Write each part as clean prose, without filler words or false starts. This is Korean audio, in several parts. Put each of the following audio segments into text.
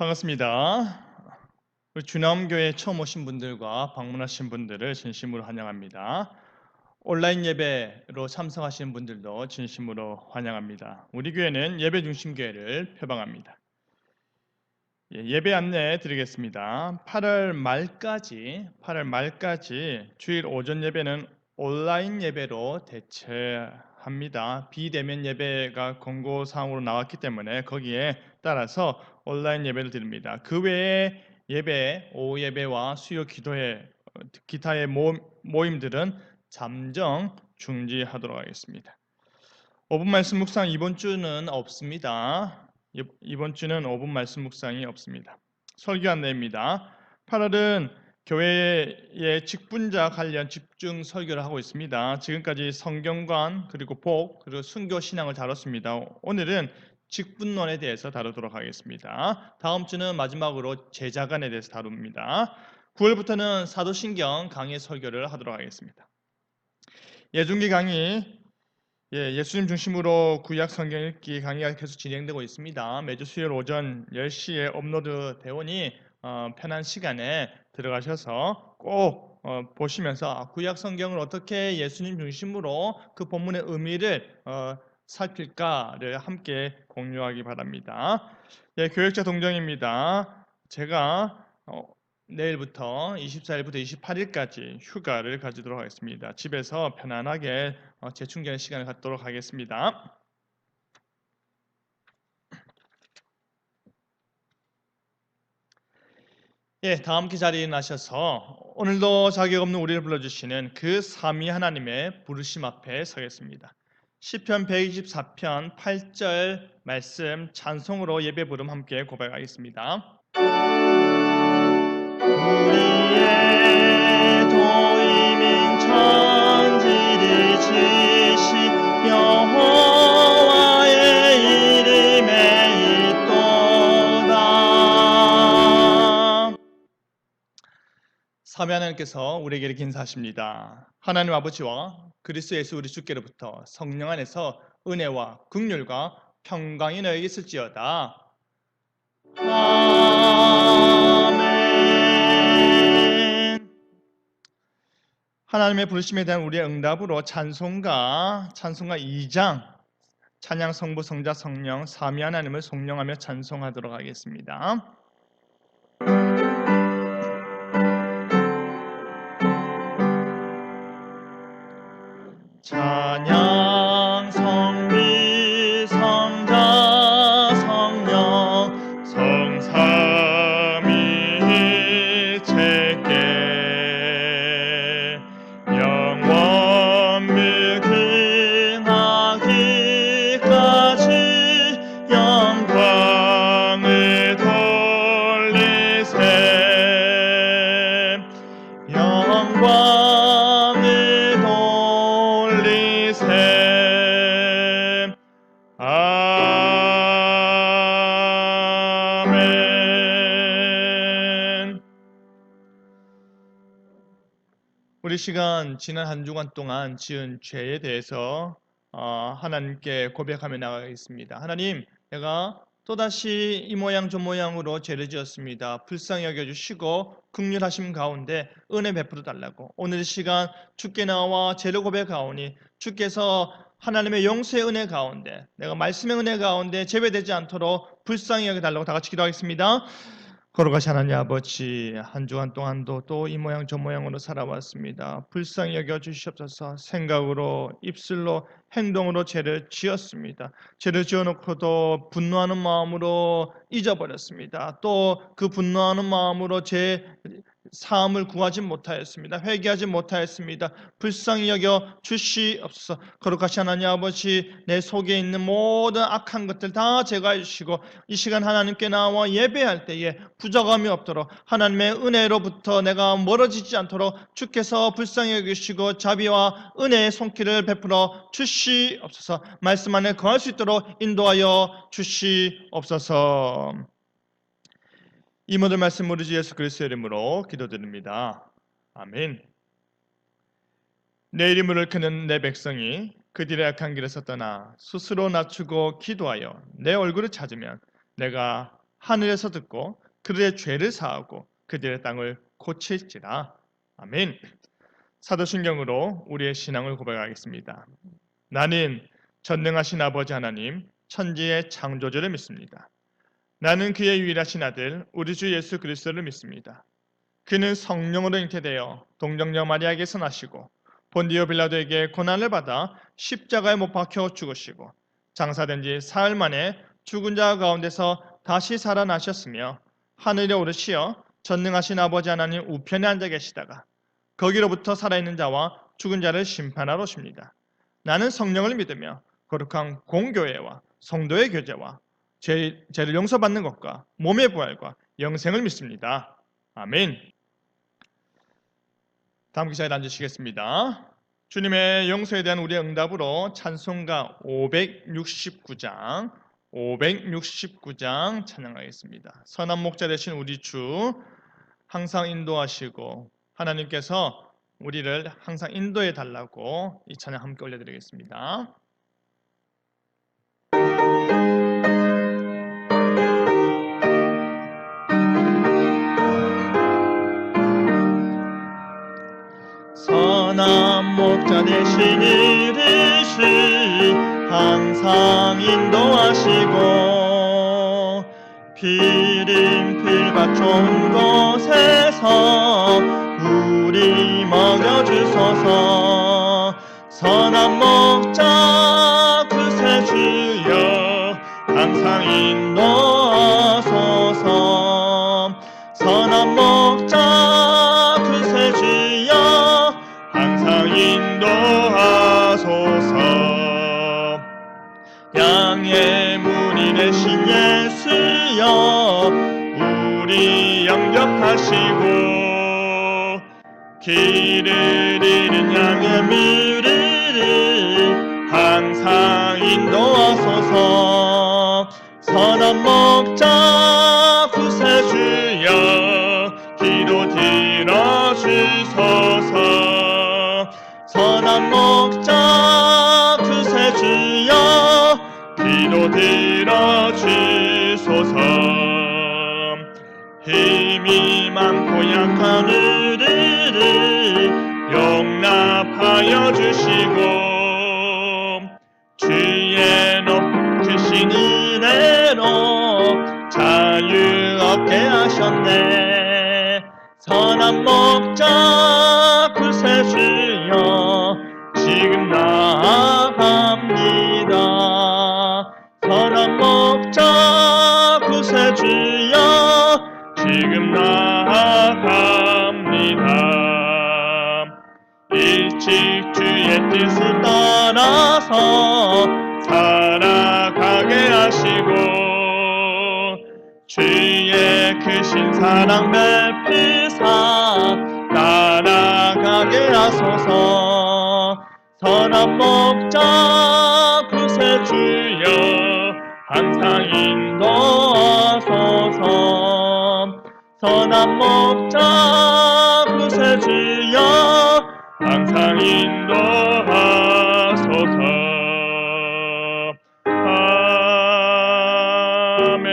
반갑습니다. 우리 주남교회 처음 오신 분들과 방문하신 분들을 진심으로 환영합니다. 온라인 예배로 참석하시는 분들도 진심으로 환영합니다. 우리 교회는 예배 중심 교회를 표방합니다. 예배 안내 드리겠습니다. 8월 말까지 주일 오전 예배는 온라인 예배로 대체합니다. 비대면 예배가 권고사항으로 나왔기 때문에 거기에 따라서 온라인 예배를 드립니다. 그 외에 예배, 오후 예배와 수요 기도회, 기타의 모임들은 잠정 중지하도록 하겠습니다. 5분 말씀 묵상 이번 주는 없습니다. 이번 주는 5분 말씀 묵상이 없습니다. 설교 안내입니다. 8월은 교회의 직분자 관련 집중 설교를 하고 있습니다. 지금까지 성경관 그리고 복 그리고 순교 신앙을 다뤘습니다. 오늘은 직분론에 대해서 다루도록 하겠습니다. 다음 주는 마지막으로 제자간에 대해서 다룹니다. 9월부터는 사도신경 강의 설교를 하도록 하겠습니다. 예중기 강의 예수님 중심으로 구약 성경 읽기 강의가 계속 진행되고 있습니다. 매주 수요일 오전 10시에 업로드 되오니 편한 시간에 들어가셔서 꼭 보시면서 구약 성경을 어떻게 예수님 중심으로 그 본문의 의미를 살필까를 함께 공유하기 바랍니다. 교역자 동정입니다. 제가 내일부터 24일부터 28일까지 휴가를 가지도록 하겠습니다. 집에서 편안하게 재충전의 시간을 갖도록 하겠습니다. 다 함께 자리에 나셔서 오늘도 자격 없는 우리를 불러주시는 그 삼위 하나님의 부르심 앞에 서겠습니다. 시편 124편 8절 말씀 찬송으로 예배 부름 함께 고백하겠습니다. 우리의 도임인 천지를 지신 여호와의 이름에 있도다. 삼위 하나님께서 우리에게 이렇게 인사하십니다. 하나님 아버지와 그리스도 예수 우리 주께로부터 성령 안에서 은혜와 긍휼과 평강이 너에게 있을지어다. 아멘. 하나님의 부르심에 대한 우리의 응답으로 찬송가 2장 찬양 성부 성자 성령 삼위 하나님을颂령하며 찬송하도록 하겠습니다. 찬양 성비 성자 성령 성삼위 제께 영원 무궁하기까지 영광을 돌리세 영광을 돌리세 아멘. 우리 시간 지난 한 주간 동안 지은 죄에 대해서 하나님께 고백하며 나가겠습니다. 하나님, 내가 또다시 이 모양 저 모양으로 죄를 지었습니다. 불쌍히 여겨주시고 긍휼하심 가운데 은혜 베풀어 달라고 오늘 시간 주께 나와 죄를 고백하오니 주께서 하나님의 용서의 은혜 가운데 내가 말씀의 은혜 가운데 제외되지 않도록 불쌍히 여겨달라고 다 같이 기도하겠습니다. 거룩하신 하나님 아버지, 한 주간 동안도 또 이 모양 저 모양으로 살아왔습니다. 불쌍히 여겨주시옵소서. 생각으로 입술로 행동으로 죄를 지었습니다. 죄를 지어놓고도 분노하는 마음으로 잊어버렸습니다. 또 그 분노하는 마음으로 제 사함을 구하지 못하였습니다. 회개하지 못하였습니다. 불쌍히 여겨 주시옵소서. 거룩하신 하나님 아버지, 내 속에 있는 모든 악한 것들 다 제거해 주시고 이 시간 하나님께 나와 예배할 때에 부족함이 없도록 하나님의 은혜로부터 내가 멀어지지 않도록 주께서 불쌍히 여기시고 자비와 은혜의 손길을 베풀어 주시옵소서. 말씀 안에 거할 수 있도록 인도하여 주시옵소서. 이 모든 말씀 우리 주 예수 그리스도의 이름으로 기도드립니다. 아멘. 내 이름을 크는 내 백성이 그들의 악한 길에서 떠나 스스로 낮추고 기도하여 내 얼굴을 찾으면 내가 하늘에서 듣고 그들의 죄를 사하고 그들의 땅을 고칠지라. 아멘. 사도신경으로 우리의 신앙을 고백하겠습니다. 나는 전능하신 아버지 하나님, 천지의 창조주를 믿습니다. 나는 그의 유일하신 아들 우리 주 예수 그리스도를 믿습니다. 그는 성령으로 잉태되어 동정녀 마리아에게서 나시고 본디오 빌라도에게 고난을 받아 십자가에 못 박혀 죽으시고 장사된 지 사흘 만에 죽은 자 가운데서 다시 살아나셨으며 하늘에 오르시어 전능하신 아버지 하나님 우편에 앉아 계시다가 거기로부터 살아있는 자와 죽은 자를 심판하러 오십니다. 나는 성령을 믿으며 거룩한 공교회와 성도의 교제와 죄를 용서받는 것과 몸의 부활과 영생을 믿습니다. 아멘. 다음 기사에 앉으시겠습니다. 주님의 용서에 대한 우리의 응답으로 찬송가 569장 찬양하겠습니다. 선한 목자 되신 우리 주 항상 인도하시고 하나님께서 우리를 항상 인도해 달라고 이 찬양 함께 올려드리겠습니다. 선한 목자 되신 이르시 항상 인도하시고 피림필밭 좋은 곳에서 우리 먹여주소서. 선한 목자 그새 주여 항상 인도하소서. 선한 목자 그새 주여 항상 인도하소서. 양의 문이 되신 예수여 우리 영접하시고 길을 잃은 양의 미를 항상 인도하소서. 선한 목자 구세주여 기도 들어주소서. 선한 목자 구세주여 기도 들어주소서. 힘이 많고 약한 우리를 용납하여 주시고 주의 높으신 은혜로 자유 얻게 하셨네. 선한 목자 구세주여 지금 나아갑니다. 선한 목자 구세주여 지금 나아갑니다. 일찍 주의 뜻을 따라서 살아가게 하시고 주의 크신 사랑 베푸사 따라가게 하소서. 선한 목자 구세주여 항상 인도하소서. 선한 목자 구세주여 항상 인도하소서. 아멘.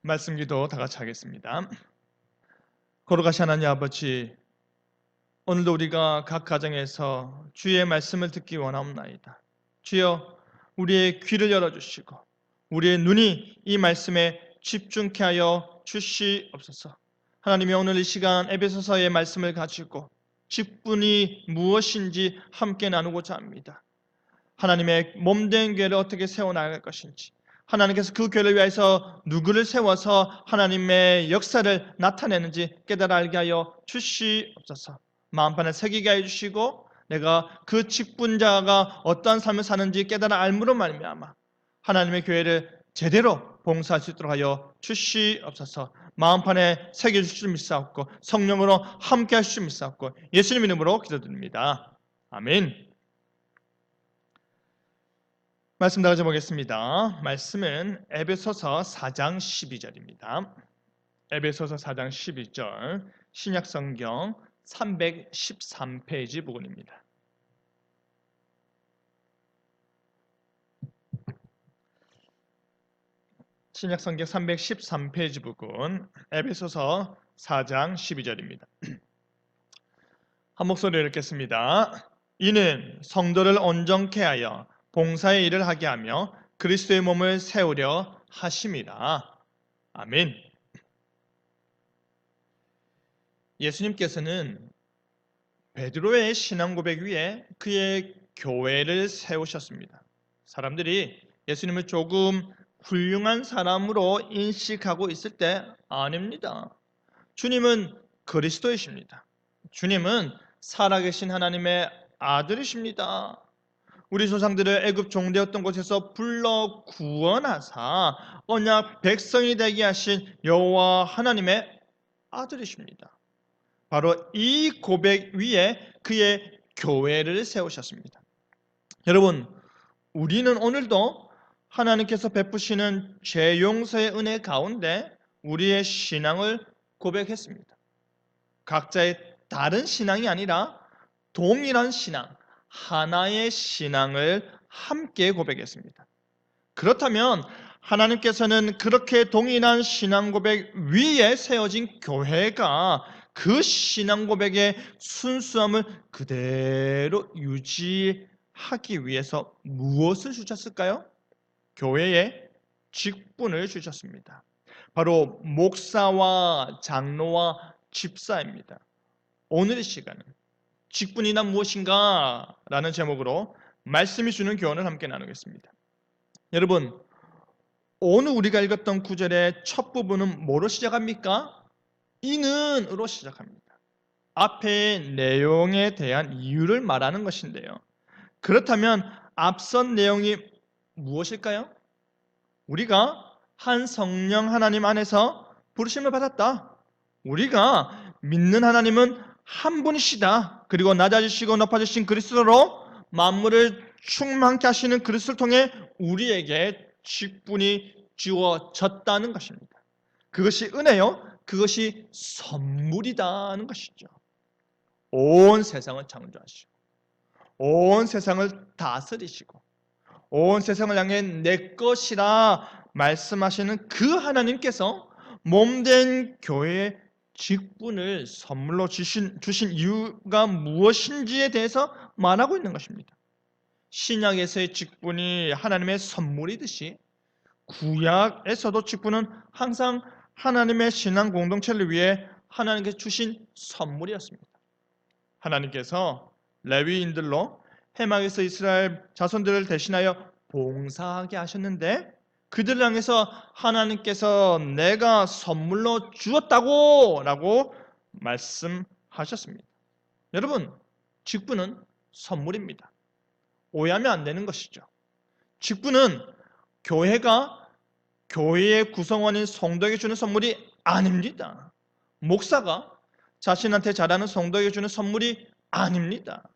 말씀 기도 다 같이 하겠습니다. 거룩하신 하나님 아버지, 오늘도 우리가 각 가정에서 주의 말씀을 듣기 원하옵나이다. 주여 우리의 귀를 열어주시고 우리의 눈이 이 말씀에 집중케 하여 주시옵소서. 하나님이 오늘 이 시간 에베소서의 말씀을 가지고 직분이 무엇인지 함께 나누고자 합니다. 하나님의 몸된 교회를 어떻게 세워나갈 것인지, 하나님께서 그 교회를 위해서 누구를 세워서 하나님의 역사를 나타내는지 깨달아 알게 하여 주시옵소서. 마음판에 새기게 해주시고 내가 그 직분자가 어떠한 삶을 사는지 깨달아 알므로 말미암아 하나님의 교회를 제대로 봉사할 수 있도록 하여 주시옵소서. 마음판에 새겨주실 줄 믿사옵고 성령으로 함께 하실 줄 믿사옵고 예수님 이름으로 기도드립니다. 아멘. 말씀 나가져 보겠습니다. 말씀은 에베소서 4장 12절입니다. 에베소서 4장 12절 신약성경 313페이지 부분입니다. 신약성경 313페이지 부분 에베소서 4장 12절입니다. 한 목소리로 읽겠습니다. 이는 성도를 온전케 하여 봉사의 일을 하게 하며 그리스도의 몸을 세우려 하심이라. 아멘. 예수님께서는 베드로의 신앙 고백 위에 그의 교회를 세우셨습니다. 사람들이 예수님을 조금 훌륭한 사람으로 인식하고 있을 때 아닙니다. 주님은 그리스도이십니다. 주님은 살아계신 하나님의 아들이십니다. 우리 조상들을 애굽 종되었던 곳에서 불러 구원하사 언약 백성이 되게 하신 여호와 하나님의 아들이십니다. 바로 이 고백 위에 그의 교회를 세우셨습니다. 여러분, 우리는 오늘도 하나님께서 베푸시는 죄 용서의 은혜 가운데 우리의 신앙을 고백했습니다. 각자의 다른 신앙이 아니라 동일한 신앙, 하나의 신앙을 함께 고백했습니다. 그렇다면 하나님께서는 그렇게 동일한 신앙 고백 위에 세워진 교회가 그 신앙 고백의 순수함을 그대로 유지하기 위해서 무엇을 주셨을까요? 교회에 직분을 주셨습니다. 바로 목사와 장로와 집사입니다. 오늘의 시간은 직분이란 무엇인가? 라는 제목으로 말씀이 주는 교훈을 함께 나누겠습니다. 여러분, 오늘 우리가 읽었던 구절의 첫 부분은 뭐로 시작합니까? 이는으로 시작합니다. 앞의 내용에 대한 이유를 말하는 것인데요. 그렇다면 앞선 내용이 무엇일까요? 우리가 한 성령 하나님 안에서 부르심을 받았다. 우리가 믿는 하나님은 한 분이시다. 그리고 낮아지시고 높아지신 그리스도로 만물을 충만케 하시는 그리스도를 통해 우리에게 직분이 주어졌다는 것입니다. 그것이 은혜요. 그것이 선물이다는 것이죠. 온 세상을 창조하시고 온 세상을 다스리시고 온 세상을 향해 내 것이라 말씀하시는 그 하나님께서 몸된 교회의 직분을 선물로 주신 이유가 무엇인지에 대해서 말하고 있는 것입니다. 신약에서의 직분이 하나님의 선물이듯이 구약에서도 직분은 항상 하나님의 신앙 공동체를 위해 하나님께서 주신 선물이었습니다. 하나님께서 레위인들로 해막에서 이스라엘 자손들을 대신하여 봉사하게 하셨는데 그들을 향해서 하나님께서 내가 선물로 주었다고 라고 말씀하셨습니다. 여러분, 직분은 선물입니다. 오해하면 안 되는 것이죠. 직분은 교회가 교회의 구성원인 성도에게 주는 선물이 아닙니다. 목사가 자신한테 잘하는 성도에게 주는 선물이 아닙니다.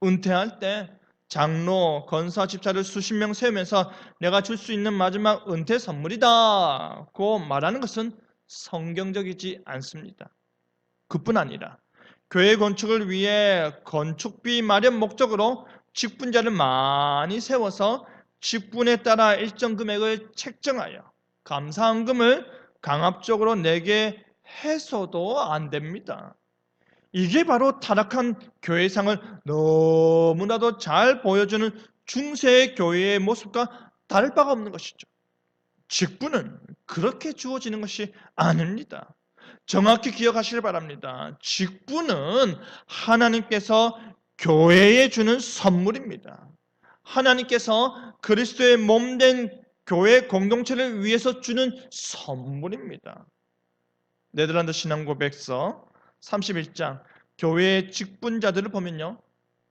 은퇴할 때 장로, 권사, 집사를 수십 명 세우면서 내가 줄 수 있는 마지막 은퇴 선물이다 고 말하는 것은 성경적이지 않습니다. 그뿐 아니라 교회 건축을 위해 건축비 마련 목적으로 직분자를 많이 세워서 직분에 따라 일정 금액을 책정하여 감사헌금을 강압적으로 내게 해서도 안 됩니다. 이게 바로 타락한 교회상을 너무나도 잘 보여주는 중세 교회의 모습과 다를 바가 없는 것이죠. 직분은 그렇게 주어지는 것이 아닙니다. 정확히 기억하시길 바랍니다. 직분은 하나님께서 교회에 주는 선물입니다. 하나님께서 그리스도의 몸된 교회 공동체를 위해서 주는 선물입니다. 네덜란드 신앙고백서 31장 교회의 직분자들을 보면요,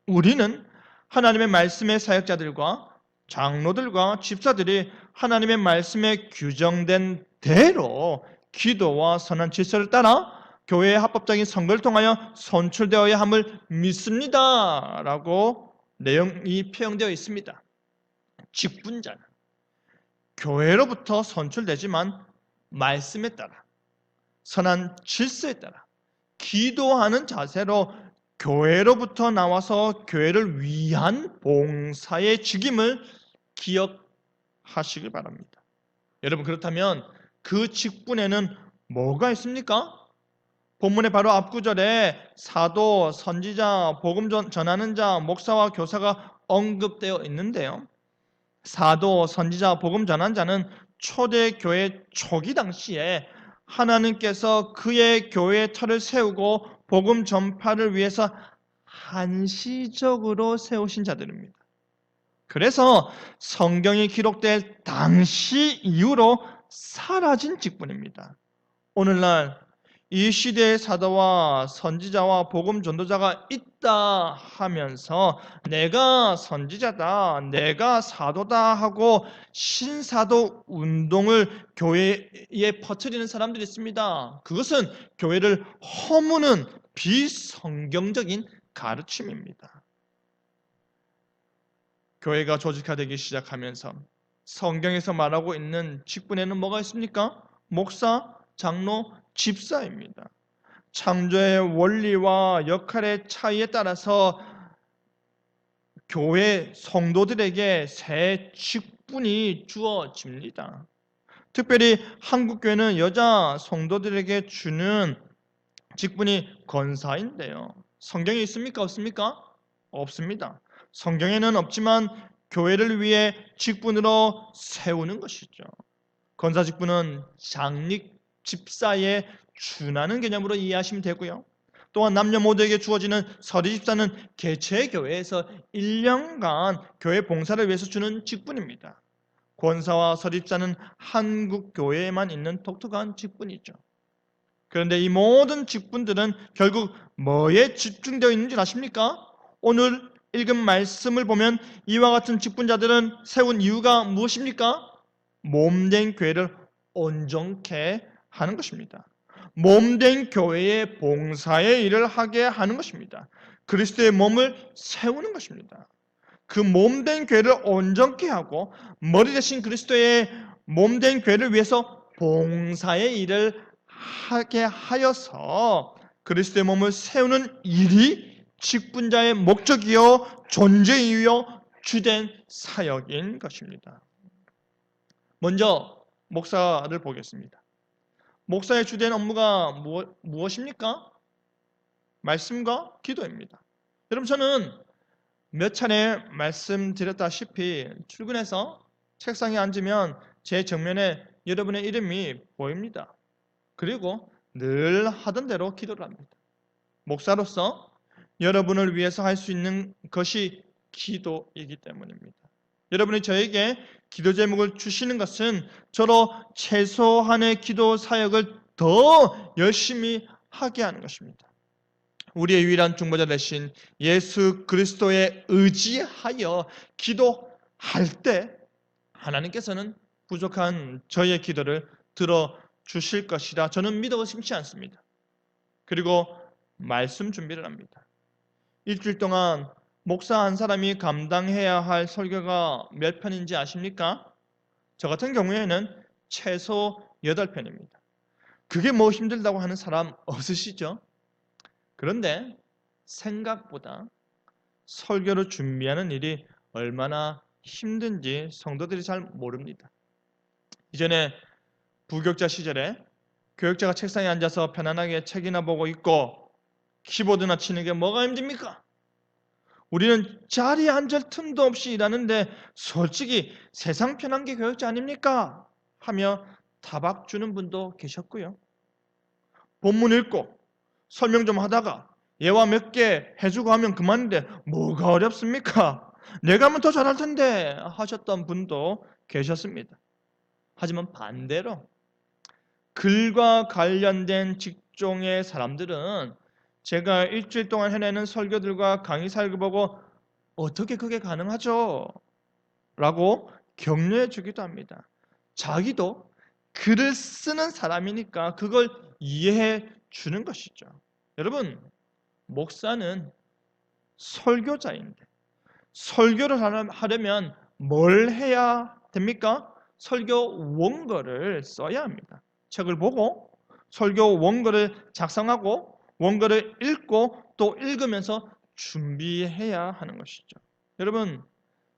우리는 하나님의 말씀의 사역자들과 장로들과 집사들이 하나님의 말씀에 규정된 대로 기도와 선한 질서를 따라 교회의 합법적인 선거를 통하여 선출되어야 함을 믿습니다 라고 내용이 표현되어 있습니다. 직분자는 교회로부터 선출되지만 말씀에 따라 선한 질서에 따라 기도하는 자세로 교회로부터 나와서 교회를 위한 봉사의 직임을 기억하시길 바랍니다. 여러분, 그렇다면 그 직분에는 뭐가 있습니까? 본문의 바로 앞구절에 사도, 선지자, 복음 전하는 자, 목사와 교사가 언급되어 있는데요. 사도, 선지자, 복음 전한 자는 초대교회 초기 당시에 하나님께서 그의 교회의 터를 세우고 복음 전파를 위해서 한시적으로 세우신 자들입니다. 그래서 성경이 기록될 당시 이후로 사라진 직분입니다. 오늘날 이 시대의 사도와 선지자와 복음 전도자가 있다 하면서 내가 선지자다, 내가 사도다 하고 신사도 운동을 교회에 퍼뜨리는 사람들이 있습니다. 그것은 교회를 허무는 비성경적인 가르침입니다. 교회가 조직화되기 시작하면서 성경에서 말하고 있는 직분에는 뭐가 있습니까? 목사, 장로, 집사입니다. 창조의 원리와 역할의 차이에 따라서 교회 성도들에게 새 직분이 주어집니다. 특별히 한국교회는 여자 성도들에게 주는 직분이 권사인데요. 성경에 있습니까? 없습니까? 없습니다. 성경에는 없지만 교회를 위해 직분으로 세우는 것이죠. 권사 직분은 장립 집사에 준하는 개념으로 이해하시면 되고요. 또한 남녀 모두에게 주어지는 서리 집사는 개최 교회에서 1년간 교회 봉사를 위해서 주는 직분입니다. 권사와 서리 집사는 한국 교회에만 있는 독특한 직분이죠. 그런데 이 모든 직분들은 결국 뭐에 집중되어 있는지 아십니까? 오늘 읽은 말씀을 보면 이와 같은 직분자들은 세운 이유가 무엇입니까? 몸된 교회를 온전케 하는 것입니다. 몸된 교회의 봉사의 일을 하게 하는 것입니다. 그리스도의 몸을 세우는 것입니다. 그 몸된 교회를 온전케 하고 머리 대신 그리스도의 몸된 교회를 위해서 봉사의 일을 하게 하여서 그리스도의 몸을 세우는 일이 직분자의 목적이요 존재이요 주된 사역인 것입니다. 먼저 목사를 보겠습니다. 목사의 주된 업무가 무엇입니까? 말씀과 기도입니다. 여러분, 저는 몇 차례 말씀드렸다시피 출근해서 책상에 앉으면 제 정면에 여러분의 이름이 보입니다. 그리고 늘 하던 대로 기도를 합니다. 목사로서 여러분을 위해서 할 수 있는 것이 기도이기 때문입니다. 여러분이 저에게 기도 제목을 주시는 것은 저로 최소한의 기도 사역을 더 열심히 하게 하는 것입니다. 우리의 유일한 중보자 되신 예수 그리스도에 의지하여 기도할 때 하나님께서는 부족한 저의 기도를 들어주실 것이라 저는 믿어 의심치 않습니다. 그리고 말씀 준비를 합니다. 일주일 동안 목사 한 사람이 감당해야 할 설교가 몇 편인지 아십니까? 저 같은 경우에는 최소 8편입니다. 그게 뭐 힘들다고 하는 사람 없으시죠? 그런데 생각보다 설교를 준비하는 일이 얼마나 힘든지 성도들이 잘 모릅니다. 이전에 부교육자 시절에 교육자가 책상에 앉아서 편안하게 책이나 보고 있고 키보드나 치는 게 뭐가 힘듭니까? 우리는 자리에 앉을 틈도 없이 일하는데 솔직히 세상 편한 게 교육자 아닙니까? 하며 타박 주는 분도 계셨고요. 본문 읽고 설명 좀 하다가 예화 몇 개 해주고 하면 그만인데 뭐가 어렵습니까? 내가 하면 더 잘할 텐데 하셨던 분도 계셨습니다. 하지만 반대로 글과 관련된 직종의 사람들은 제가 일주일 동안 해내는 설교들과 강의 사역을 보고 어떻게 그게 가능하죠? 라고 격려해 주기도 합니다. 자기도 글을 쓰는 사람이니까 그걸 이해해 주는 것이죠. 여러분, 목사는 설교자인데 설교를 하려면 뭘 해야 됩니까? 설교 원고를 써야 합니다. 책을 보고 설교 원고를 작성하고 원고를 읽고 또 읽으면서 준비해야 하는 것이죠. 여러분,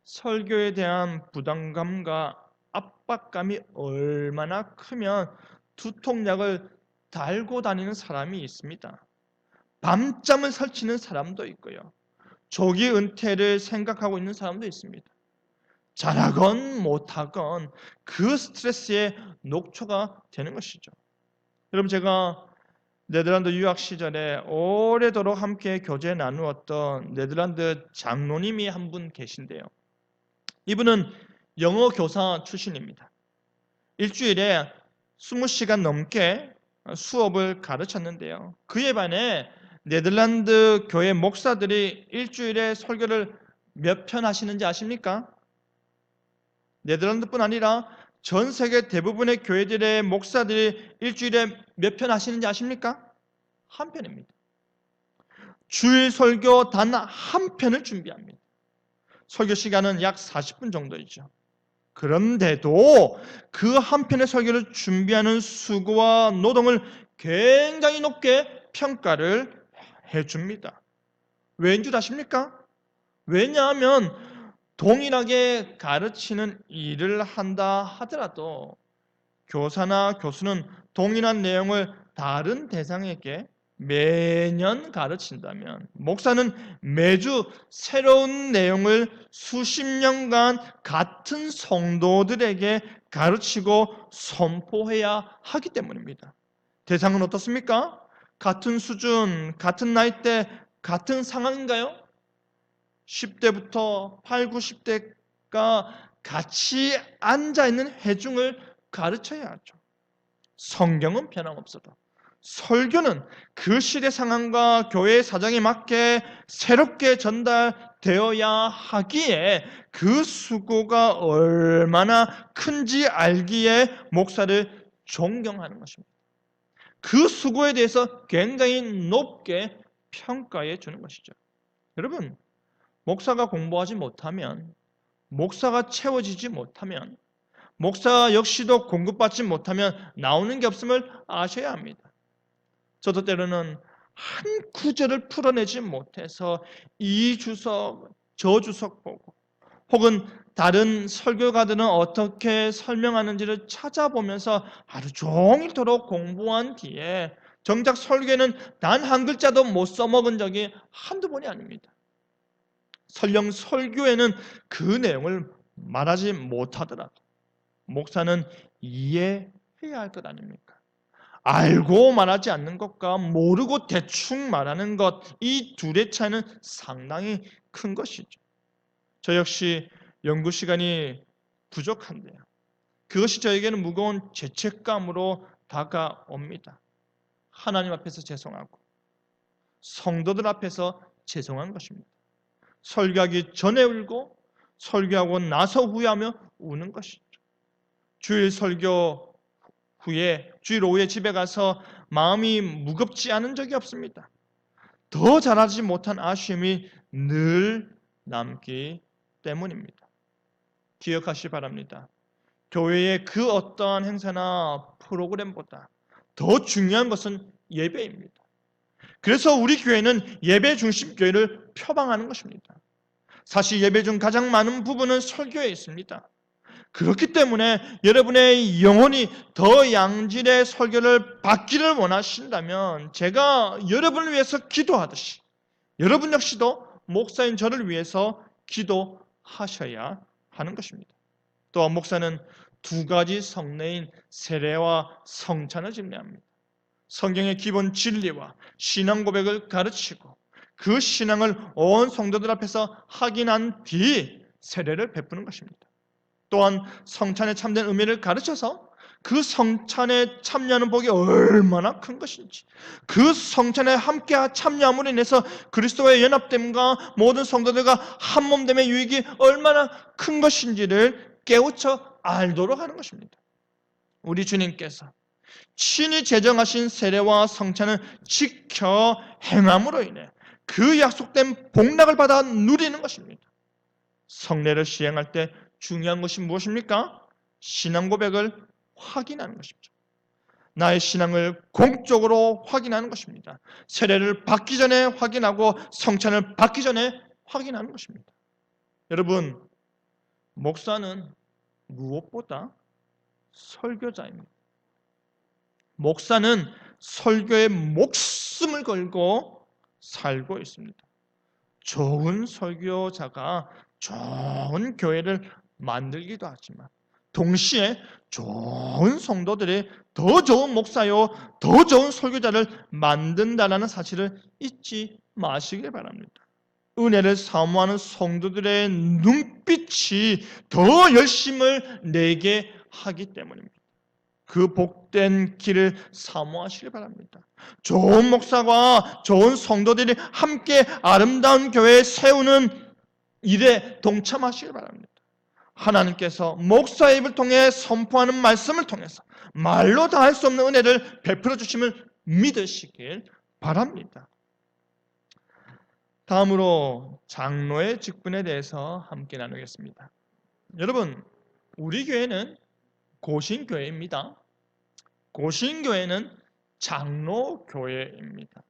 설교에 대한 부담감과 압박감이 얼마나 크면 두통약을 달고 다니는 사람이 있습니다. 밤잠을 설치는 사람도 있고요. 조기 은퇴를 생각하고 있는 사람도 있습니다. 잘하건 못하건 그 스트레스에 녹초가 되는 것이죠. 여러분, 제가 네덜란드 유학 시절에 오래도록 함께 교제 나누었던 네덜란드 장로님이 한 분 계신데요. 이분은 영어 교사 출신입니다. 일주일에 20시간 넘게 수업을 가르쳤는데요. 그에 반해 네덜란드 교회 목사들이 일주일에 설교를 몇 편 하시는지 아십니까? 네덜란드뿐 아니라 전 세계 대부분의 교회들의 목사들이 일주일에 몇 편 하시는지 아십니까? 한 편입니다. 주일 설교 단 한 편을 준비합니다. 설교 시간은 약 40분 정도이죠. 그런데도 그 한 편의 설교를 준비하는 수고와 노동을 굉장히 높게 평가를 해줍니다. 왜인 줄 아십니까? 왜냐하면 동일하게 가르치는 일을 한다 하더라도 교사나 교수는 동일한 내용을 다른 대상에게 매년 가르친다면 목사는 매주 새로운 내용을 수십 년간 같은 성도들에게 가르치고 선포해야 하기 때문입니다. 대상은 어떻습니까? 같은 수준, 같은 나이대, 같은 상황인가요? 10대부터 8, 90대가 같이 앉아있는 회중을 가르쳐야 하죠. 성경은 변함없어도 설교는 그 시대 상황과 교회의 사정에 맞게 새롭게 전달되어야 하기에 그 수고가 얼마나 큰지 알기에 목사를 존경하는 것입니다. 그 수고에 대해서 굉장히 높게 평가해 주는 것이죠. 여러분, 목사가 공부하지 못하면, 목사가 채워지지 못하면, 목사 역시도 공급받지 못하면 나오는 게 없음을 아셔야 합니다. 저도 때로는 한 구절을 풀어내지 못해서 이 주석, 저 주석 보고 혹은 다른 설교가들은 어떻게 설명하는지를 찾아보면서 하루 종일토록 공부한 뒤에 정작 설교는 단 한 글자도 못 써먹은 적이 한두 번이 아닙니다. 설령 설교에는 그 내용을 말하지 못하더라도 목사는 이해해야 할 것 아닙니까? 알고 말하지 않는 것과 모르고 대충 말하는 것, 이 둘의 차이는 상당히 큰 것이죠. 저 역시 연구 시간이 부족한데요. 그것이 저에게는 무거운 죄책감으로 다가옵니다. 하나님 앞에서 죄송하고 성도들 앞에서 죄송한 것입니다. 설교하기 전에 울고 설교하고 나서 후회하며 우는 것이죠. 주일 설교 후에 주일 오후에 집에 가서 마음이 무겁지 않은 적이 없습니다. 더 잘하지 못한 아쉬움이 늘 남기 때문입니다. 기억하시기 바랍니다. 교회의 그 어떠한 행사나 프로그램보다 더 중요한 것은 예배입니다. 그래서 우리 교회는 예배 중심 교회를 표방하는 것입니다. 사실 예배 중 가장 많은 부분은 설교에 있습니다. 그렇기 때문에 여러분의 영혼이 더 양질의 설교를 받기를 원하신다면 제가 여러분을 위해서 기도하듯이 여러분 역시도 목사인 저를 위해서 기도하셔야 하는 것입니다. 또한 목사는 두 가지 성례인 세례와 성찬을 집례합니다. 성경의 기본 진리와 신앙 고백을 가르치고 그 신앙을 온 성도들 앞에서 확인한 뒤 세례를 베푸는 것입니다. 또한 성찬의 참된 의미를 가르쳐서 그 성찬에 참여하는 복이 얼마나 큰 것인지, 그 성찬에 함께 참여함으로 인해서 그리스도와의 연합됨과 모든 성도들과 한 몸됨의 유익이 얼마나 큰 것인지를 깨우쳐 알도록 하는 것입니다. 우리 주님께서 친히 제정하신 세례와 성찬을 지켜 행함으로 인해 그 약속된 복락을 받아 누리는 것입니다. 성례를 시행할 때 중요한 것이 무엇입니까? 신앙 고백을 확인하는 것입니다. 나의 신앙을 공적으로 확인하는 것입니다. 세례를 받기 전에 확인하고 성찬을 받기 전에 확인하는 것입니다. 여러분, 목사는 무엇보다 설교자입니다. 목사는 설교에 목숨을 걸고 살고 있습니다. 좋은 설교자가 좋은 교회를 만들기도 하지만 동시에 좋은 성도들이 더 좋은 목사요, 더 좋은 설교자를 만든다는 사실을 잊지 마시길 바랍니다. 은혜를 사모하는 성도들의 눈빛이 더 열심을 내게 하기 때문입니다. 그 복된 길을 사모하시길 바랍니다. 좋은 목사와 좋은 성도들이 함께 아름다운 교회 세우는 일에 동참하시길 바랍니다. 하나님께서 목사의 입을 통해 선포하는 말씀을 통해서 말로 다 할 수 없는 은혜를 베풀어 주심을 믿으시길 바랍니다. 다음으로 장로의 직분에 대해서 함께 나누겠습니다. 여러분, 우리 교회는 고신교회입니다. 고신교회는 장로교회입니다.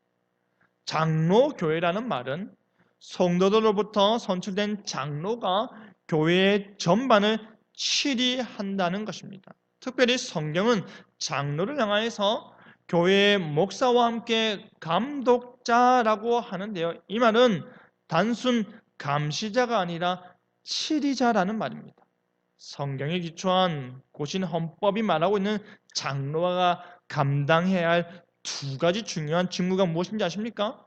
장로교회라는 말은 성도들로부터 선출된 장로가 교회의 전반을 치리한다는 것입니다. 특별히 성경은 장로를 향하여서 교회의 목사와 함께 감독자라고 하는데요. 이 말은 단순 감시자가 아니라 치리자라는 말입니다. 성경에 기초한 고신 헌법이 말하고 있는 장로가 감당해야 할 두 가지 중요한 직무가 무엇인지 아십니까?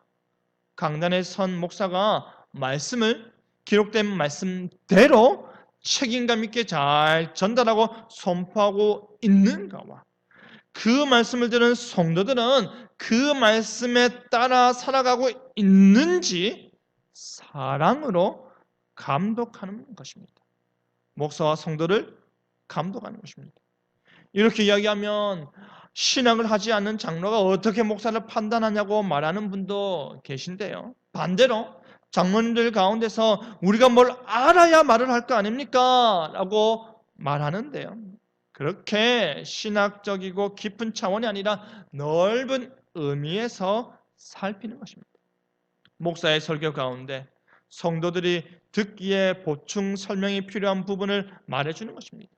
강단에 선 목사가 말씀을 기록된 말씀대로 책임감 있게 잘 전달하고 선포하고 있는가와 그 말씀을 들은 성도들은 그 말씀에 따라 살아가고 있는지 사랑으로 감독하는 것입니다. 목사와 성도를 감독하는 것입니다. 이렇게 이야기하면 신앙을 하지 않는 장로가 어떻게 목사를 판단하냐고 말하는 분도 계신데요. 반대로 장로님들 가운데서 우리가 뭘 알아야 말을 할 거 아닙니까? 라고 말하는데요. 그렇게 신학적이고 깊은 차원이 아니라 넓은 의미에서 살피는 것입니다. 목사의 설교 가운데 성도들이 듣기에 보충 설명이 필요한 부분을 말해주는 것입니다.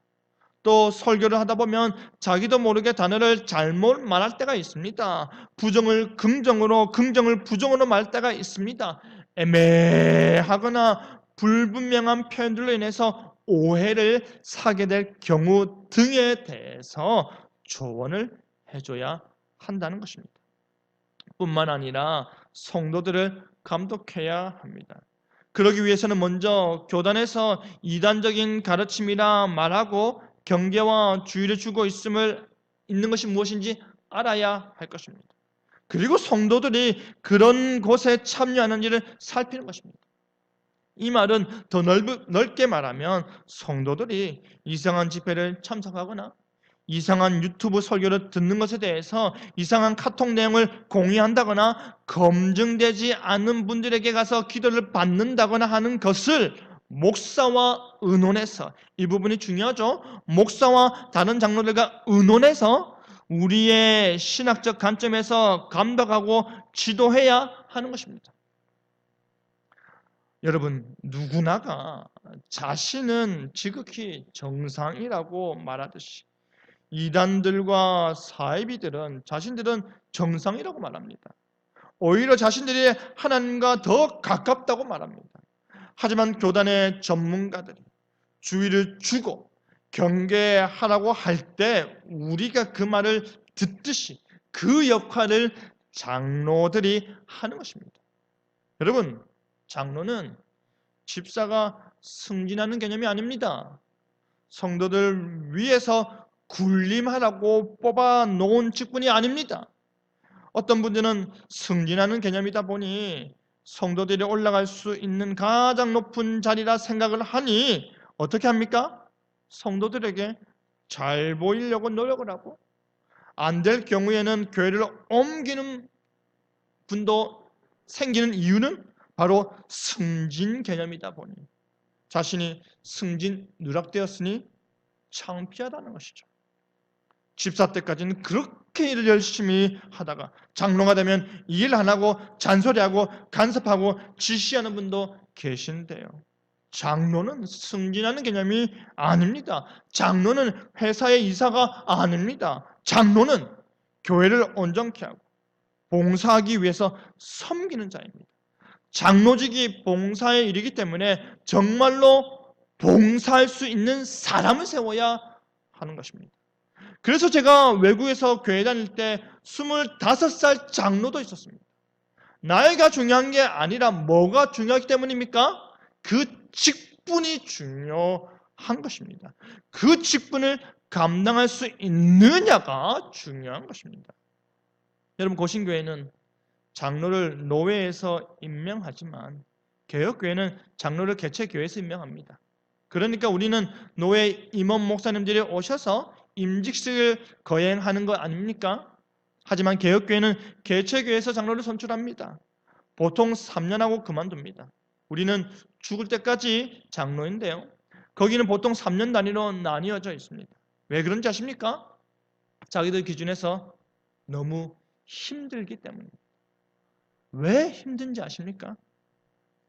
또 설교를 하다 보면 자기도 모르게 단어를 잘못 말할 때가 있습니다. 부정을 긍정으로, 긍정을 부정으로 말할 때가 있습니다. 애매하거나 불분명한 표현들로 인해서 오해를 사게 될 경우 등에 대해서 조언을 해줘야 한다는 것입니다. 뿐만 아니라 성도들을 감독해야 합니다. 그러기 위해서는 먼저 교단에서 이단적인 가르침이라 말하고 경계와 주의를 주고 있는 것이 무엇인지 알아야 할 것입니다. 그리고 성도들이 그런 곳에 참여하는 일을 살피는 것입니다. 이 말은 더 넓게 말하면 성도들이 이상한 집회를 참석하거나 이상한 유튜브 설교를 듣는 것에 대해서 이상한 카톡 내용을 공유한다거나 검증되지 않은 분들에게 가서 기도를 받는다거나 하는 것을 목사와 의논해서, 이 부분이 중요하죠. 목사와 다른 장로들과 의논해서 우리의 신학적 관점에서 감독하고 지도해야 하는 것입니다. 여러분, 누구나가 자신은 지극히 정상이라고 말하듯이 이단들과 사이비들은 자신들은 정상이라고 말합니다. 오히려 자신들이 하나님과 더 가깝다고 말합니다. 하지만 교단의 전문가들이 주의를 주고 경계하라고 할 때 우리가 그 말을 듣듯이 그 역할을 장로들이 하는 것입니다. 여러분, 장로는 집사가 승진하는 개념이 아닙니다. 성도들 위해서 군림하라고 뽑아 놓은 직분이 아닙니다. 어떤 분들은 승진하는 개념이다 보니 성도들이 올라갈 수 있는 가장 높은 자리라 생각을 하니 어떻게 합니까? 성도들에게 잘 보이려고 노력을 하고 안 될 경우에는 교회를 옮기는 분도 생기는 이유는 바로 승진 개념이다 보니 자신이 승진 누락되었으니 창피하다는 것이죠. 집사 때까지는 그렇게 일을 열심히 하다가 장로가 되면 일 안 하고 잔소리하고 간섭하고 지시하는 분도 계신데요. 장로는 승진하는 개념이 아닙니다. 장로는 회사의 이사가 아닙니다. 장로는 교회를 온전케 하고 봉사하기 위해서 섬기는 자입니다. 장로직이 봉사의 일이기 때문에 정말로 봉사할 수 있는 사람을 세워야 하는 것입니다. 그래서 제가 외국에서 교회 다닐 때 25살 장로도 있었습니다. 나이가 중요한 게 아니라 뭐가 중요하기 때문입니까? 그 직분이 중요한 것입니다. 그 직분을 감당할 수 있느냐가 중요한 것입니다. 여러분, 고신교회는 장로를 노회에서 임명하지만 개혁교회는 장로를 개체교회에서 임명합니다. 그러니까 우리는 노회 임원 목사님들이 오셔서 임직식을 거행하는 것 아닙니까? 하지만 개혁교회는 개체교회에서 장로를 선출합니다. 보통 3년 하고 그만둡니다. 우리는 죽을 때까지 장로인데요. 거기는 보통 3년 단위로 나뉘어져 있습니다. 왜 그런지 아십니까? 자기들 기준에서 너무 힘들기 때문입니다. 왜 힘든지 아십니까?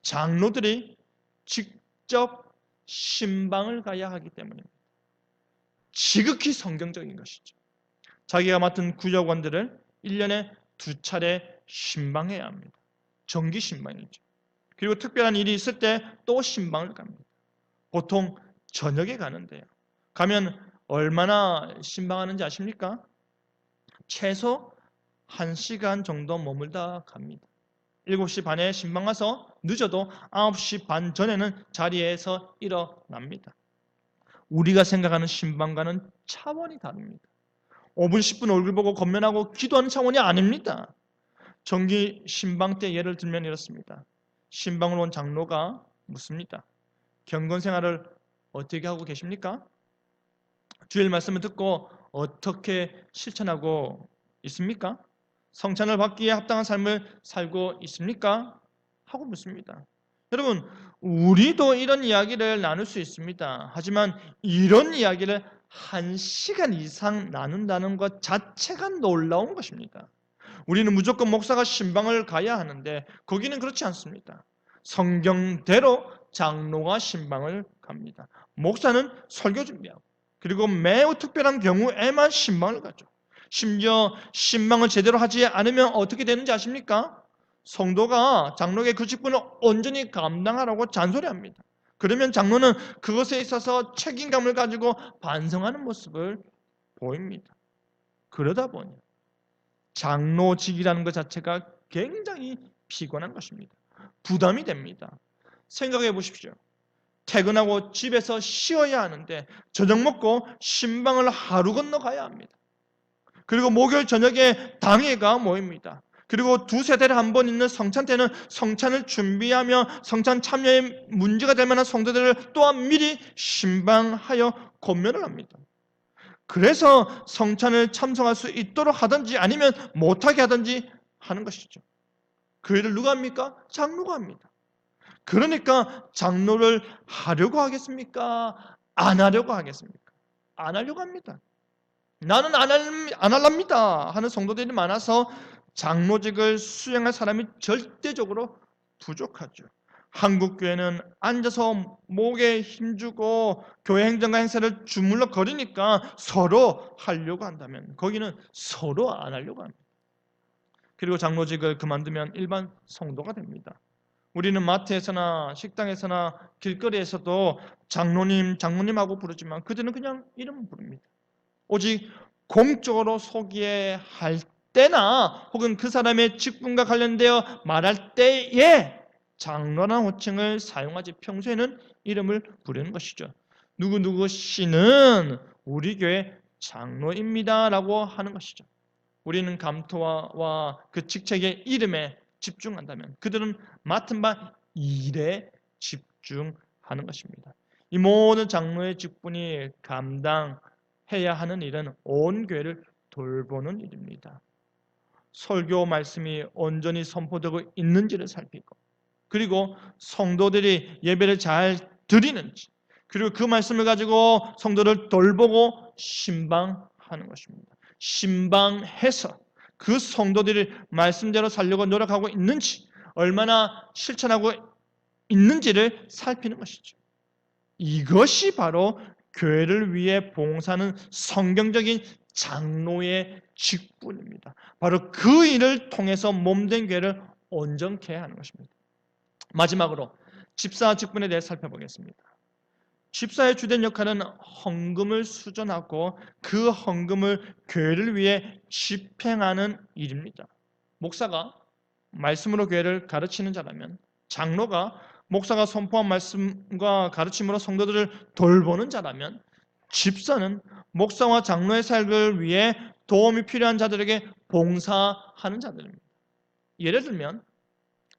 장로들이 직접 신방을 가야 하기 때문입니다. 지극히 성경적인 것이죠. 자기가 맡은 구역원들을 1년에 2차례 신방해야 합니다. 정기 신방이죠. 그리고 특별한 일이 있을 때 또 신방을 갑니다. 보통 저녁에 가는데요. 가면 얼마나 신방하는지 아십니까? 최소 1시간 정도 머물다 갑니다. 7시 반에 신방 와서 늦어도 9시 반 전에는 자리에서 일어납니다. 우리가 생각하는 신방과는 차원이 다릅니다. 5분, 10분 얼굴 보고 건면하고 기도하는 차원이 아닙니다. 정기 신방 때 예를 들면 이렇습니다. 신방으로 온 장로가 묻습니다. 경건 생활을 어떻게 하고 계십니까? 주일 말씀을 듣고 어떻게 실천하고 있습니까? 성찬을 받기에 합당한 삶을 살고 있습니까? 하고 묻습니다. 여러분, 우리도 이런 이야기를 나눌 수 있습니다. 하지만 이런 이야기를 1시간 이상 나눈다는 것 자체가 놀라운 것입니다. 우리는 무조건 목사가 신방을 가야 하는데 거기는 그렇지 않습니다. 성경대로 장로가 신방을 갑니다. 목사는 설교 준비하고 그리고 매우 특별한 경우에만 신방을 가죠. 심지어 신방을 제대로 하지 않으면 어떻게 되는지 아십니까? 성도가 장로의 그 직분을 온전히 감당하라고 잔소리합니다. 그러면 장로는 그것에 있어서 책임감을 가지고 반성하는 모습을 보입니다. 그러다 보니 장로직이라는 것 자체가 굉장히 피곤한 것입니다. 부담이 됩니다. 생각해 보십시오. 퇴근하고 집에서 쉬어야 하는데 저녁 먹고 신방을 하루 건너 가야 합니다. 그리고 목요일 저녁에 당회가 모입니다. 그리고 2-3달에 한 번 있는 성찬 때는 성찬을 준비하며 성찬 참여에 문제가 될 만한 성도들을 또한 미리 신방하여 권면을 합니다. 그래서 성찬을 참석할 수 있도록 하든지 아니면 못하게 하든지 하는 것이죠. 그 일을 누가 합니까? 장로가 합니다. 그러니까 장로를 하려고 하겠습니까? 안 하려고 하겠습니까? 안 하려고 합니다. 나는 안 할랍니다 하는 성도들이 많아서 장로직을 수행할 사람이 절대적으로 부족하죠. 한국 교회는 앉아서 목에 힘주고 교회 행정과 행사를 주물럭거리니까 서로 하려고 한다면 거기는 서로 안 하려고 합니다. 그리고 장로직을 그만두면 일반 성도가 됩니다. 우리는 마트에서나 식당에서나 길거리에서도 장로님, 장모님하고 부르지만 그들은 그냥 이름 부릅니다. 오직 공적으로 소개할 때나 혹은 그 사람의 직분과 관련되어 말할 때에 장로라는 호칭을 사용하지 평소에는 이름을 부르는 것이죠. 누구누구 씨는 우리 교회 장로입니다 라고 하는 것이죠. 우리는 감토와 그 직책의 이름에 집중한다면 그들은 맡은 바 일에 집중하는 것입니다. 이 모든 장로의 직분이 감당해야 하는 일은 온 교회를 돌보는 일입니다. 설교 말씀이 온전히 선포되고 있는지를 살피고 그리고 성도들이 예배를 잘 드리는지 그리고 그 말씀을 가지고 성도를 돌보고 신방하는 것입니다. 신방해서 그 성도들이 말씀대로 살려고 노력하고 있는지 얼마나 실천하고 있는지를 살피는 것이죠. 이것이 바로 교회를 위해 봉사하는 성경적인 장로의 직분입니다. 바로 그 일을 통해서 몸된 교회를 온전케 하는 것입니다. 마지막으로 집사 직분에 대해 살펴보겠습니다. 집사의 주된 역할은 헌금을 수전하고 그 헌금을 교회를 위해 집행하는 일입니다. 목사가 말씀으로 교회를 가르치는 자라면, 장로가 목사가 선포한 말씀과 가르침으로 성도들을 돌보는 자라면, 집사는 목사와 장로의 삶을 위해 도움이 필요한 자들에게 봉사하는 자들입니다. 예를 들면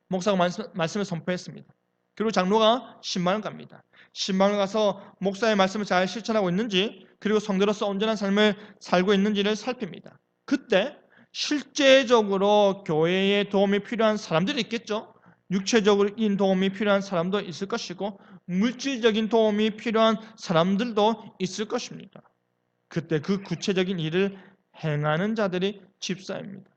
목사가 말씀을 선포했습니다. 그리고 장로가 신방을 갑니다. 신방을 가서 목사의 말씀을 잘 실천하고 있는지, 그리고 성도로서 온전한 삶을 살고 있는지를 살핍니다. 그때 실제적으로 교회에 도움이 필요한 사람들이 있겠죠. 육체적인 도움이 필요한 사람도 있을 것이고 물질적인 도움이 필요한 사람들도 있을 것입니다. 그때 그 구체적인 일을 행하는 자들이 집사입니다.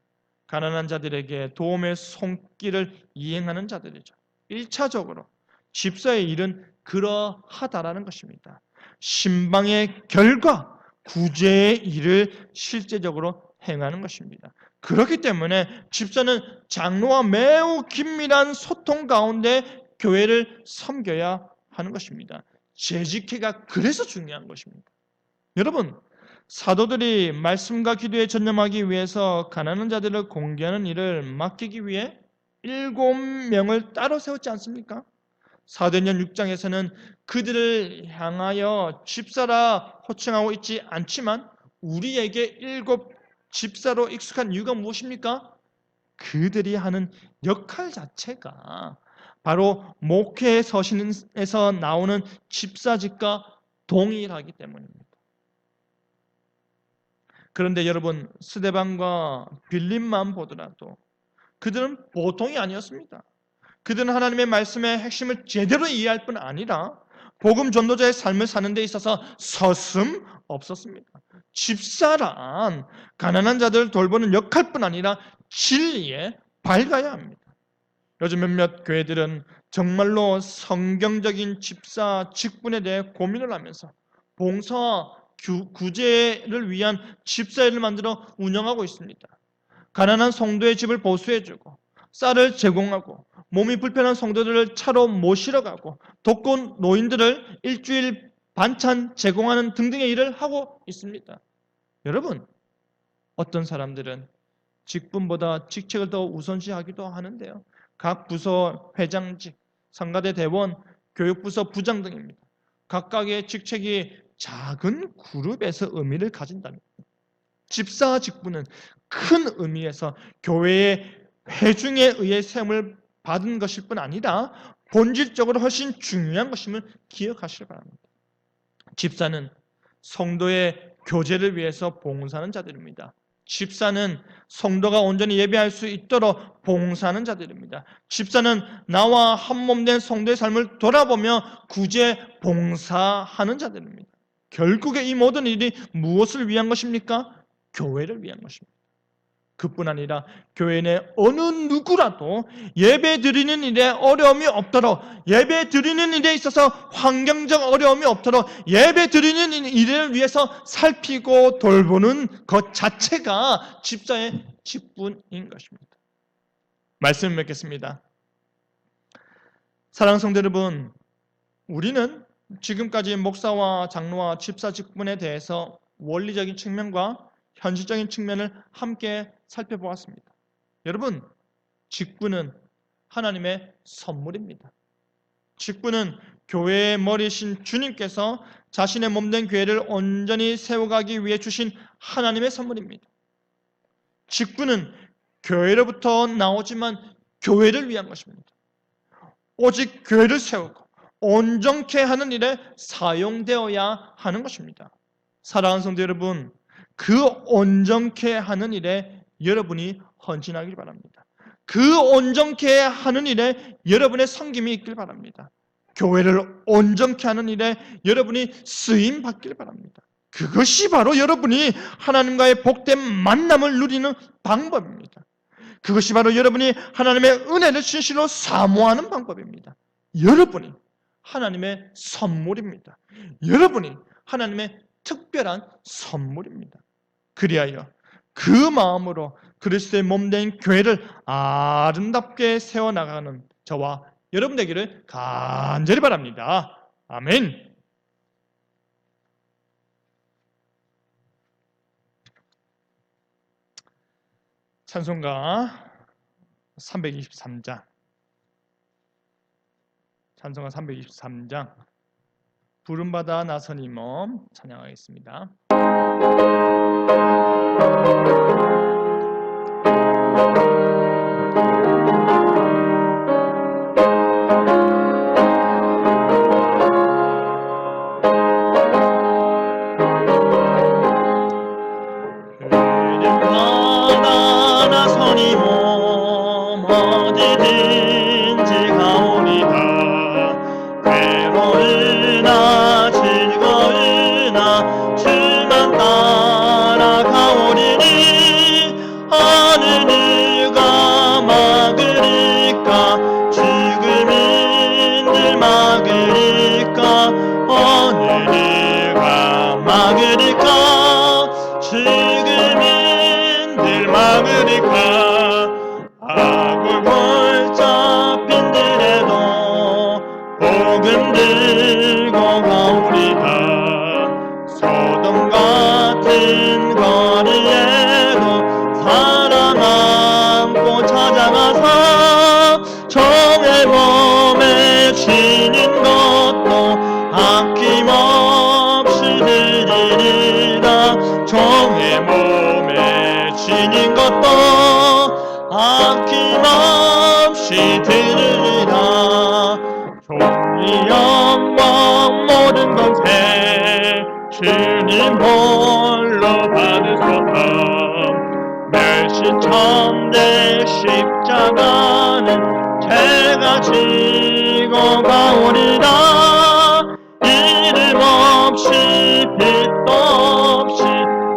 가난한 자들에게 도움의 손길을 이행하는 자들이죠. 1차적으로 집사의 일은 그러하다라는 것입니다. 신방의 결과, 구제의 일을 실제적으로 행하는 것입니다. 그렇기 때문에 집사는 장로와 매우 긴밀한 소통 가운데 교회를 섬겨야 하는 것입니다. 재직회가 그래서 중요한 것입니다. 여러분, 사도들이 말씀과 기도에 전념하기 위해서 가난한 자들을 공개하는 일을 맡기기 위해 7명을 따로 세웠지 않습니까? 사도행전 6장에서는 그들을 향하여 집사라 호칭하고 있지 않지만 우리에게 7 집사로 익숙한 이유가 무엇입니까? 그들이 하는 역할 자체가 바로 목회의 서신에서 나오는 집사직과 동일하기 때문입니다. 그런데 여러분, 스데반과 빌립만 보더라도 그들은 보통이 아니었습니다. 그들은 하나님의 말씀의 핵심을 제대로 이해할 뿐 아니라 복음 전도자의 삶을 사는 데 있어서 서슴 없었습니다. 집사란 가난한 자들을 돌보는 역할뿐 아니라 진리에 밝아야 합니다. 요즘 몇몇 교회들은 정말로 성경적인 집사 직분에 대해 고민을 하면서 봉사와 구제를 위한 집사회를 만들어 운영하고 있습니다. 가난한 성도의 집을 보수해주고 쌀을 제공하고 몸이 불편한 성도들을 차로 모시러 가고 독거 노인들을 일주일 반찬 제공하는 등등의 일을 하고 있습니다. 여러분, 어떤 사람들은 직분보다 직책을 더 우선시하기도 하는데요. 각 부서 회장직, 상가대 대원, 교육부서 부장 등입니다. 각각의 직책이 작은 그룹에서 의미를 가진다면 집사 직분은 큰 의미에서 교회의 회중에 의해 세움을 받은 것일 뿐 아니라 본질적으로 훨씬 중요한 것임을 기억하시기 바랍니다. 집사는 성도의 교제를 위해서 봉사하는 자들입니다. 집사는 성도가 온전히 예배할 수 있도록 봉사하는 자들입니다. 집사는 나와 한몸된 성도의 삶을 돌아보며 구제 봉사하는 자들입니다. 결국에 이 모든 일이 무엇을 위한 것입니까? 교회를 위한 것입니다. 그뿐 아니라 교회 내 어느 누구라도 예배 드리는 일에 어려움이 없도록, 예배 드리는 일에 있어서 환경적 어려움이 없도록 예배 드리는 일을 위해서 살피고 돌보는 것 자체가 집사의 직분인 것입니다. 말씀 맺겠습니다. 사랑하는 성도 여러분, 우리는 지금까지 목사와 장로와 집사 직분에 대해서 원리적인 측면과 현실적인 측면을 함께 살펴보았습니다. 여러분, 직분은 하나님의 선물입니다. 직분은 교회의 머리신 주님께서 자신의 몸된 교회를 온전히 세워가기 위해 주신 하나님의 선물입니다. 직분은 교회로부터 나오지만 교회를 위한 것입니다. 오직 교회를 세우고 온전케 하는 일에 사용되어야 하는 것입니다. 사랑하는 성도 여러분, 그 온전케 하는 일에 여러분이 헌신하길 바랍니다. 그 온전케 하는 일에 여러분의 섬김이 있길 바랍니다. 교회를 온전케 하는 일에 여러분이 쓰임 받길 바랍니다. 그것이 바로 여러분이 하나님과의 복된 만남을 누리는 방법입니다. 그것이 바로 여러분이 하나님의 은혜를 진실로 사모하는 방법입니다. 여러분이 하나님의 선물입니다. 여러분이 하나님의 특별한 선물입니다. 그리하여 그 마음으로 그리스도의 몸된 교회를 아름답게 세워나가는 저와 여러분 되기를 간절히 바랍니다. 아멘. 찬송가 323장 찬송가 323장 부름받아 나서니 몸 찬양하겠습니다. 부름받아 나서니 몸 어디든지 가오리다. 괴로우나 즐거우나 주만 따라가오리니 어느 누가 막으리까 죽음인들 막으리까 어느 누가 막으리까 죽음인들 막으리까 악을 골짜 빈들에도 복음 들고 가오리다. 소돔 같은 거리에도 사랑 안고 찾아가서 종의 몸에 지닌 것도 아낌없이 드리리라. 종의 몸에 지닌 것도 아낌없이 드리리라. 종이 영광 모든 권세 주님 홀로 받으소서. 멸시천대 십자가는 제가 지고 가오리라. 이름 없이 빛도 없이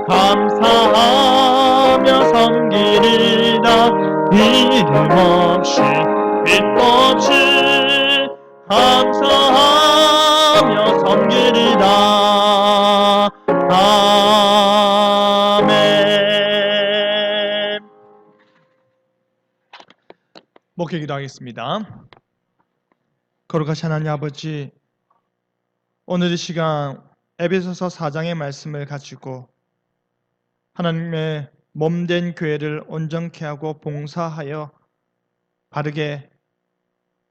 감사하며 섬기리라. 이름 없이 빛도 없이 감사하며 섬기리라. 아멘. 목회 기도하겠습니다. 거룩하신 하나님 아버지, 오늘 이 시간 에베소서 4장의 말씀을 가지고 하나님의 몸된 교회를 온전케 하고 봉사하여 바르게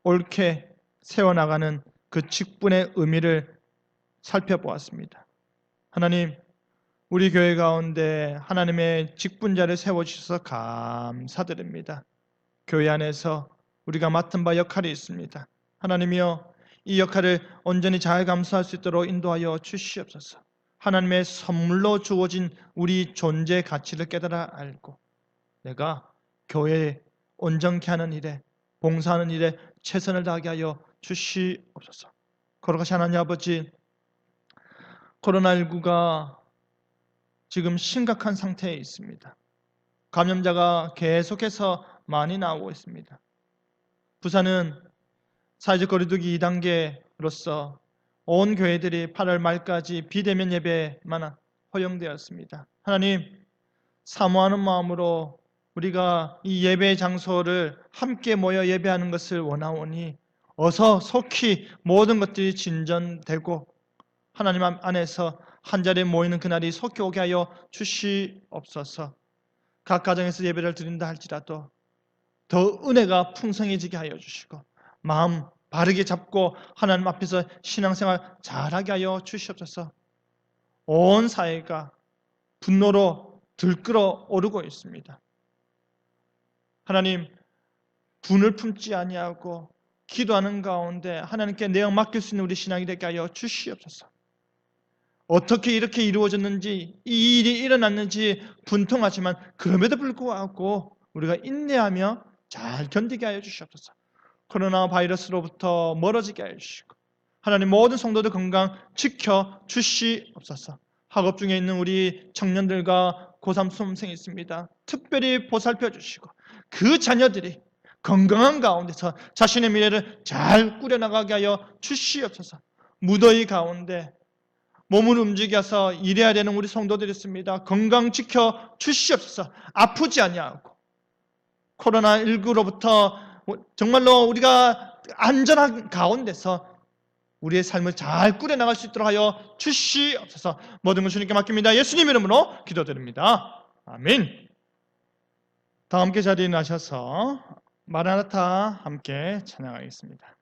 옳게 세워나가는 그 직분의 의미를 살펴보았습니다. 하나님, 우리 교회 가운데 하나님의 직분자를 세워주셔서 감사드립니다. 교회 안에서 우리가 맡은 바 역할이 있습니다. 하나님이여, 이 역할을 온전히 잘 감수할 수 있도록 인도하여 주시옵소서. 하나님의 선물로 주어진 우리 존재의 가치를 깨달아 알고 내가 교회에 온전케 하는 일에, 봉사하는 일에 최선을 다하게 하여 주시옵소서. 거룩하신 하나님 아버지, 코로나19가 지금 심각한 상태에 있습니다. 감염자가 계속해서 많이 나오고 있습니다. 부산은 사회적 거리두기 2단계로서 온 교회들이 8월 말까지 비대면 예배만 허용되었습니다. 하나님, 사모하는 마음으로 우리가 이 예배 장소를 함께 모여 예배하는 것을 원하오니 어서 속히 모든 것들이 진전되고 하나님 안에서 한자리에 모이는 그날이 속히 오게 하여 주시옵소서. 각 가정에서 예배를 드린다 할지라도 더 은혜가 풍성해지게 하여 주시고 마음 바르게 잡고 하나님 앞에서 신앙생활 잘하게 하여 주시옵소서. 온 사회가 분노로 들끓어 오르고 있습니다. 하나님, 분을 품지 아니하고 기도하는 가운데 하나님께 내어 맡길 수 있는 우리 신앙이 되게 하여 주시옵소서. 어떻게 이렇게 이루어졌는지, 이 일이 일어났는지 분통하지만 그럼에도 불구하고 우리가 인내하며 잘 견디게 하여 주시옵소서. 코로나 바이러스로부터 멀어지게 하여 주시고 하나님, 모든 성도들 건강 지켜 주시옵소서. 학업 중에 있는 우리 청년들과 고3 수험생이 있습니다. 특별히 보살펴 주시고 그 자녀들이 건강한 가운데서 자신의 미래를 잘 꾸려나가게 하여 주시옵소서. 무더위 가운데 몸을 움직여서 일해야 되는 우리 성도들이 있습니다. 건강 지켜 주시옵소서. 아프지 아니하고 코로나19로부터 정말로 우리가 안전한 가운데서 우리의 삶을 잘 꾸려나갈 수 있도록 하여 주시옵소서. 모든 것 주님께 맡깁니다. 예수님 이름으로 기도드립니다. 아멘. 다 함께 자리에 나셔서 마라나타 함께 찬양하겠습니다.